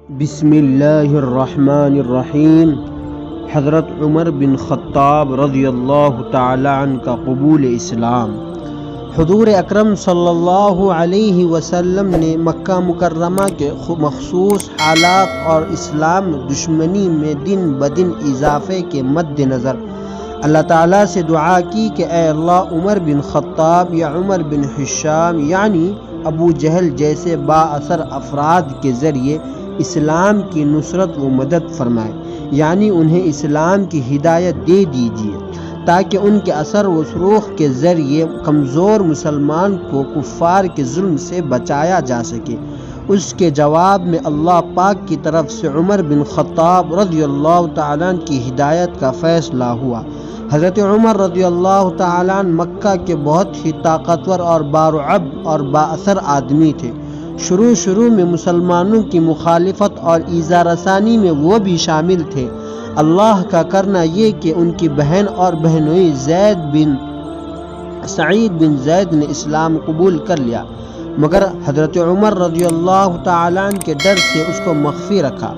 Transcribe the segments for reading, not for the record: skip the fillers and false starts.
بسم اللہ الرحمن الرحیم۔ حضرت عمر بن خطاب رضی اللہ تعالی عنہ کا قبول اسلام۔ حضور اکرم صلی اللہ علیہ وسلم نے مکہ مکرمہ کے مخصوص حالات اور اسلام دشمنی میں دن بدن اضافے کے مد نظر اللہ تعالیٰ سے دعا کی کہ اے اللہ، عمر بن خطاب یا عمر بن ہشام یعنی ابو جہل جیسے با اثر افراد کے ذریعے اسلام کی نصرت و مدد فرمائے، یعنی انہیں اسلام کی ہدایت دے دیجیے تاکہ ان کے اثر و رسوخ کے ذریعے کمزور مسلمان کو کفار کے ظلم سے بچایا جا سکے۔ اس کے جواب میں اللہ پاک کی طرف سے عمر بن خطاب رضی اللہ تعالیٰ عنہ کی ہدایت کا فیصلہ ہوا۔ حضرت عمر رضی اللہ تعالیٰ عنہ مکہ کے بہت ہی طاقتور اور بارعب اور با اثر آدمی تھے۔ شروع میں مسلمانوں کی مخالفت اور ایذا رسانی میں وہ بھی شامل تھے۔ اللہ کا کرنا یہ کہ ان کی بہن اور بہنوئی سعید بن زید نے اسلام قبول کر لیا، مگر حضرت عمر رضی اللہ تعالیٰ عنہ کے ڈر سے اس کو مخفی رکھا۔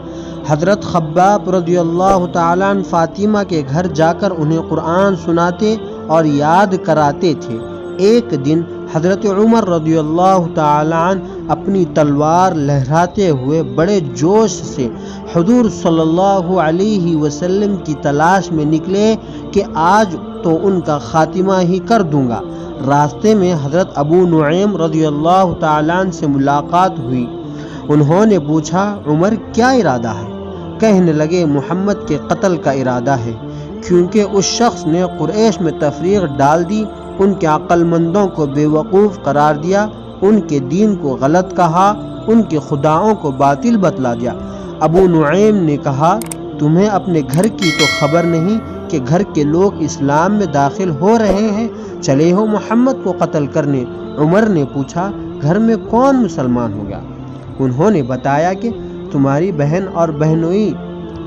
حضرت خباب رضی اللہ تعالیٰ عنہ فاطمہ کے گھر جا کر انہیں قرآن سناتے اور یاد کراتے تھے۔ ایک دن حضرت عمر رضی اللہ تعالیٰ عنہ اپنی تلوار لہراتے ہوئے بڑے جوش سے حضور صلی اللہ علیہ وسلم کی تلاش میں نکلے کہ آج تو ان کا خاتمہ ہی کر دوں گا۔ راستے میں حضرت ابو نعیم رضی اللہ تعالیٰ عنہ سے ملاقات ہوئی۔ انہوں نے پوچھا، عمر کیا ارادہ ہے؟ کہنے لگے، محمد کے قتل کا ارادہ ہے، کیونکہ اس شخص نے قریش میں تفریق ڈال دی، ان کے عقل مندوں کو بے وقوف قرار دیا، ان کے دین کو غلط کہا، ان کے خداؤں کو باطل بتلا دیا۔ ابو نعیم نے کہا، تمہیں اپنے گھر کی تو خبر نہیں کہ گھر کے لوگ اسلام میں داخل ہو رہے ہیں، چلے ہو محمد کو قتل کرنے؟ عمر نے پوچھا، گھر میں کون مسلمان ہو گیا؟ انہوں نے بتایا کہ تمہاری بہن اور بہنوئی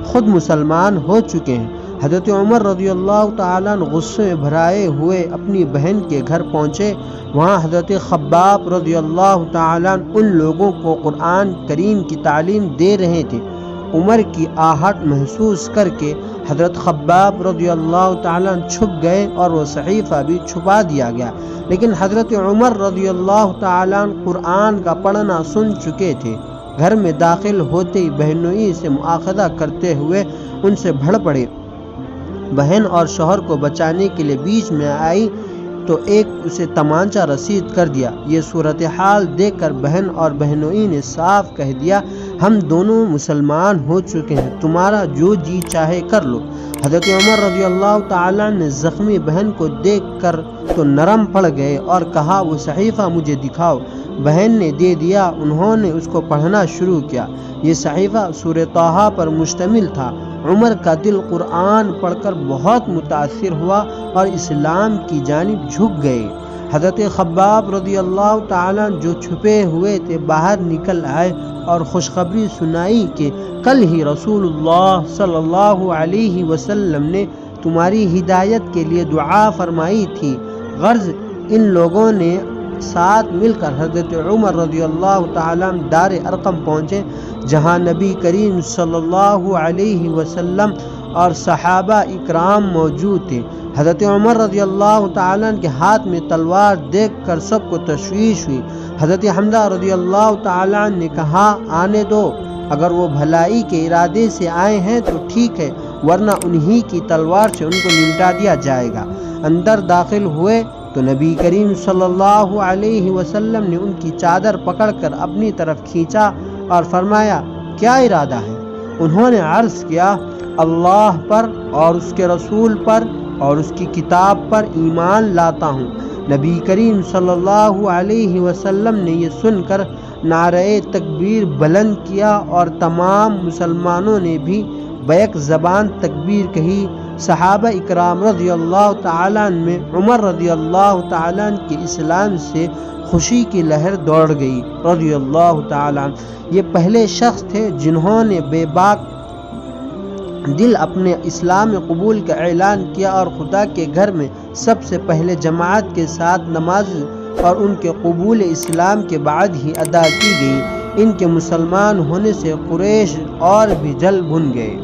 خود مسلمان ہو چکے ہیں۔ حضرت عمر رضی اللہ تعالیٰ عنہ غصے میں بھرائے ہوئے اپنی بہن کے گھر پہنچے۔ وہاں حضرت خباب رضی اللہ تعالیٰ عنہ ان لوگوں کو قرآن کریم کی تعلیم دے رہے تھے۔ عمر کی آہٹ محسوس کر کے حضرت خباب رضی اللہ تعالیٰ عنہ چھپ گئے اور وہ صحیفہ بھی چھپا دیا گیا، لیکن حضرت عمر رضی اللہ تعالیٰ عنہ قرآن کا پڑھنا سن چکے تھے۔ گھر میں داخل ہوتے ہی بہنوئی سے مؤاخذہ کرتے ہوئے ان سے بھڑ پڑے۔ بہن اور شوہر کو بچانے کے لیے بیچ میں آئی تو ایک اسے تمانچہ رسید کر دیا۔ یہ صورتحال دیکھ کر بہن اور بہنوئی نے صاف کہہ دیا، ہم دونوں مسلمان ہو چکے ہیں، تمہارا جو جی چاہے کر لو۔ حضرت عمر رضی اللہ تعالیٰ نے زخمی بہن کو دیکھ کر تو نرم پڑ گئے اور کہا، وہ صحیفہ مجھے دکھاؤ۔ بہن نے دے دیا۔ انہوں نے اس کو پڑھنا شروع کیا۔ یہ صحیفہ سورہ طٰہٰ پر مشتمل تھا۔ عمر کا دل قرآن پڑھ کر بہت متاثر ہوا اور اسلام کی جانب جھک گئے۔ حضرت خباب رضی اللہ تعالیٰ جو چھپے ہوئے تھے باہر نکل آئے اور خوشخبری سنائی کہ کل ہی رسول اللہ صلی اللہ علیہ وسلم نے تمہاری ہدایت کے لیے دعا فرمائی تھی۔ غرض ان لوگوں نے ساتھ مل کر حضرت عمر رضی اللہ تعالیٰ دار ارقم پہنچے، جہاں نبی کریم صلی اللہ علیہ وسلم اور صحابہ اکرام موجود تھے۔ حضرت عمر رضی اللہ تعالیٰ کے ہاتھ میں تلوار دیکھ کر سب کو تشویش ہوئی۔ حضرت حمزہ رضی اللہ تعالیٰ نے کہا، آنے دو، اگر وہ بھلائی کے ارادے سے آئے ہیں تو ٹھیک ہے، ورنہ انہی کی تلوار سے ان کو نمٹا دیا جائے گا۔ اندر داخل ہوئے تو نبی کریم صلی اللہ علیہ وسلم نے ان کی چادر پکڑ کر اپنی طرف کھینچا اور فرمایا، کیا ارادہ ہے؟ انہوں نے عرض کیا، اللہ پر اور اس کے رسول پر اور اس کی کتاب پر ایمان لاتا ہوں۔ نبی کریم صلی اللہ علیہ وسلم نے یہ سن کر نعرہ تکبیر بلند کیا اور تمام مسلمانوں نے بھی بیک زبان تکبیر کہی۔ صحابہ اکرام رضی اللہ تعالیٰ میں عمر رضی اللہ تعالیٰ کے اسلام سے خوشی کی لہر دوڑ گئی رضی اللہ تعالیٰ۔ یہ پہلے شخص تھے جنہوں نے بے باک دل اپنے اسلام قبول کا اعلان کیا اور خدا کے گھر میں سب سے پہلے جماعت کے ساتھ نماز اور ان کے قبول اسلام کے بعد ہی ادا کی گئی۔ ان کے مسلمان ہونے سے قریش اور بھی جل بھن گئے۔